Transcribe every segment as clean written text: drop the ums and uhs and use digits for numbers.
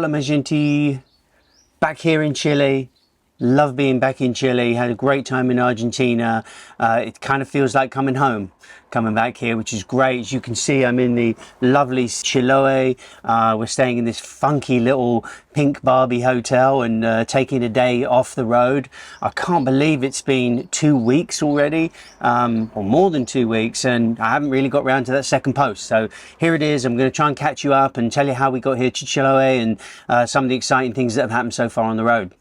Hola mi gente, back here in Chile. Love being back in Chile, had a great time in Argentina. It kind of feels like coming home, coming back here, which is great. As you can see, I'm in the lovely Chiloé. We're staying in this funky little pink Barbie hotel and taking a day off the road. I can't believe it's been 2 weeks already, or more than 2 weeks, and I haven't really got around to that second post. So here it is. I'm going to try and catch you up and tell you how we got here to Chiloé and some of the exciting things that have happened so far on the road.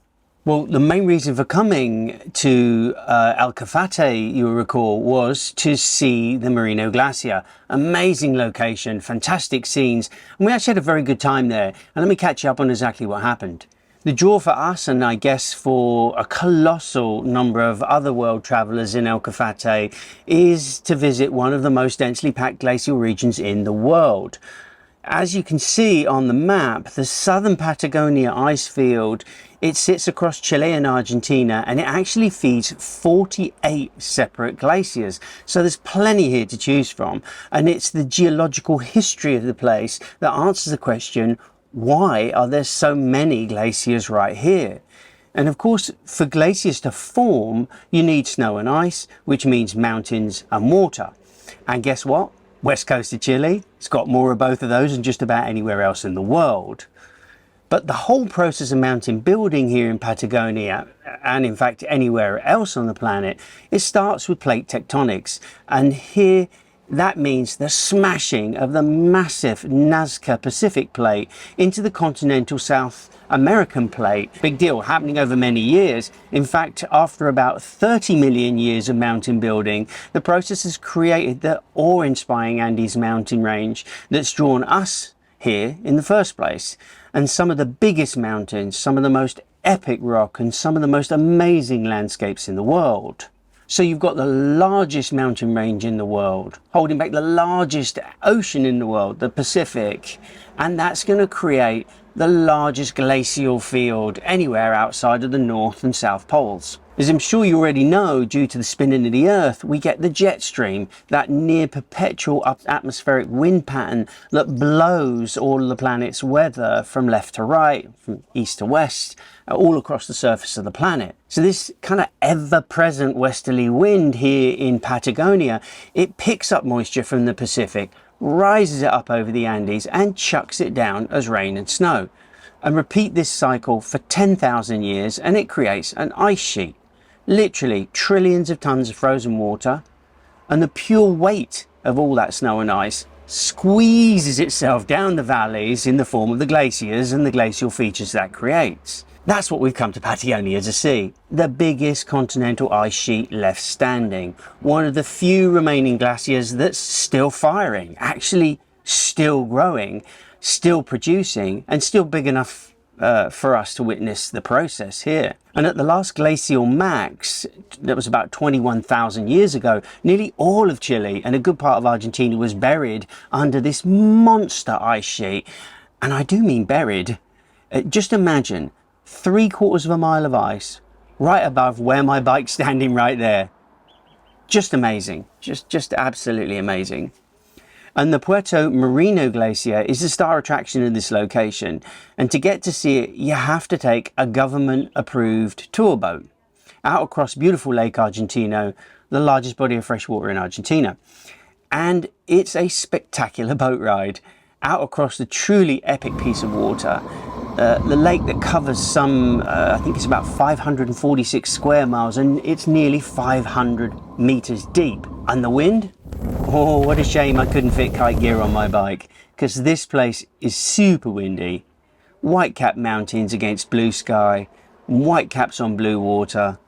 Well, the main reason for coming to El Cafate, you will recall, was to see the Moreno Glacier. Amazing location, fantastic scenes, and we actually had a very good time there. And let me catch you up on exactly what happened. The draw for us, and I guess for a colossal number of other world travellers in El Cafate, is to visit one of the most densely packed glacial regions in the world. As you can see on the map, the southern Patagonia ice field, it sits across Chile and Argentina, and it actually feeds 48 separate glaciers. So there's plenty here to choose from, and it's the geological history of the place that answers the question, why are there so many glaciers right here? And of course, for glaciers to form, you need snow and ice, which means mountains and water. And guess what? West coast of Chile, it's got more of both of those than just about anywhere else in the world. But the whole process of mountain building here in Patagonia, and in fact anywhere else on the planet, it starts with plate tectonics. And here, that means the smashing of the massive Nazca Pacific plate into the continental South American plate. Big deal, happening over many years. In fact, after about 30 million years of mountain building, the process has created the awe-inspiring Andes mountain range that's drawn us here in the first place. And some of the biggest mountains, some of the most epic rock, and some of the most amazing landscapes in the world. So you've got the largest mountain range in the world, holding back the largest ocean in the world, the Pacific, and that's going to create the largest glacial field anywhere outside of the North and South Poles. As I'm sure you already know, due to the spinning of the Earth, we get the jet stream, that near perpetual atmospheric wind pattern that blows all of the planet's weather from left to right, from east to west, all across the surface of the planet. So this kind of ever-present westerly wind here in Patagonia, it picks up moisture from the Pacific, rises it up over the Andes and chucks it down as rain and snow. And repeat this cycle for 10,000 years and it creates an ice sheet. Literally trillions of tons of frozen water, and the pure weight of all that snow and ice squeezes itself down the valleys in the form of the glaciers and the glacial features that creates. That's what we've come to Patagonia to see. The biggest continental ice sheet left standing. One of the few remaining glaciers that's still firing, actually still growing, still producing, and still big enough for us to witness the process here. And at the last glacial max, that was about 21,000 years ago, nearly all of Chile and a good part of Argentina was buried under this monster ice sheet. And I do mean buried. Just imagine 3/4 of a mile of ice right above where my bike's standing right there. Just amazing. Just absolutely amazing. And the Perito Moreno Glacier is the star attraction in this location. And to get to see it, you have to take a government-approved tour boat out across beautiful Lake Argentino, the largest body of fresh water in Argentina. And it's a spectacular boat ride out across the truly epic piece of water. The lake that covers some, I think it's about 546 square miles, and it's nearly 500 meters deep. And the wind? Oh, what a shame I couldn't fit kite gear on my bike, because this place is super windy. White-capped mountains against blue sky, white caps on blue water.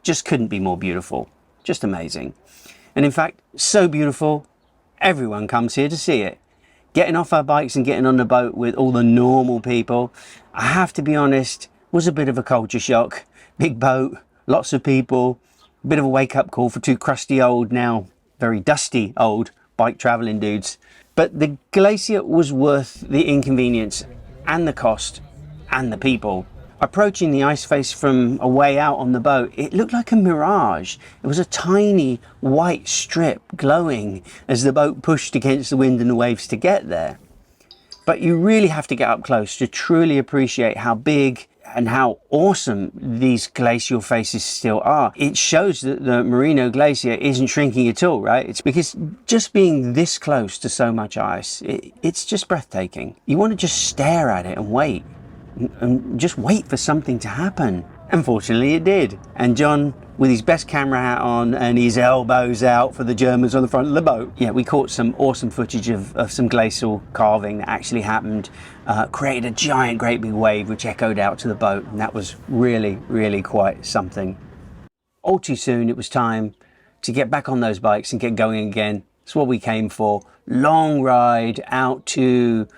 Just couldn't be more beautiful. Just amazing. And in fact, so beautiful, everyone comes here to see it. Getting off our bikes and getting on the boat with all the normal people, I have to be honest, was a bit of a culture shock. Big boat, lots of people, a bit of a wake-up call for two crusty old, now very dusty old bike traveling dudes. But the glacier was worth the inconvenience and the cost and the people. Approaching the ice face from a way out on the boat, it looked like a mirage. It was a tiny white strip glowing as the boat pushed against the wind and the waves to get there. But you really have to get up close to truly appreciate how big and how awesome these glacial faces still are. It shows that the Moreno Glacier isn't shrinking at all, right? It's because just being this close to so much ice, it's just breathtaking. You want to just stare at it and wait, and just wait for something to happen. Unfortunately, it did. And John, with his best camera hat on and his elbows out for the Germans on the front of the boat. Yeah, we caught some awesome footage of some glacial calving that actually happened, created a giant, great big wave which echoed out to the boat. And that was really, really quite something. All too soon, it was time to get back on those bikes and get going again. It's what we came for. Long ride out to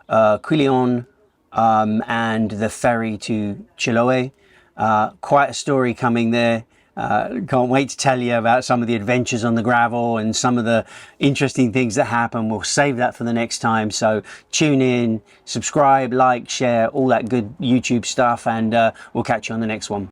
Quilon and the ferry to Chiloé. Quite a story coming there. Can't wait to tell you about some of the adventures on the gravel and some of the interesting things that happen. We'll save that for the next time. So tune in, subscribe, like, share, all that good YouTube stuff, and we'll catch you on the next one.